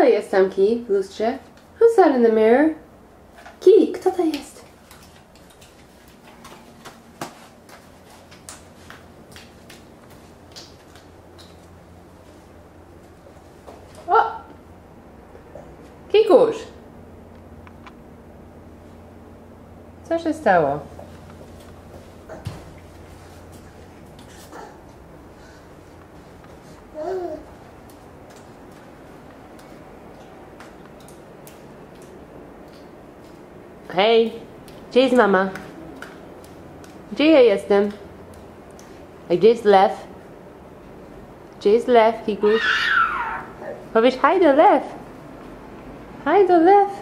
to jest tam, Ki, w lustrze? Who's that in the mirror? Ki, kto to jest? O! Kikuś! Co się stało? Hej, gdzie jest mama? Gdzie ja jestem? A gdzie jest lew? Gdzie jest lew, Kikuś? Powiedz hej do lew! Hej do lew!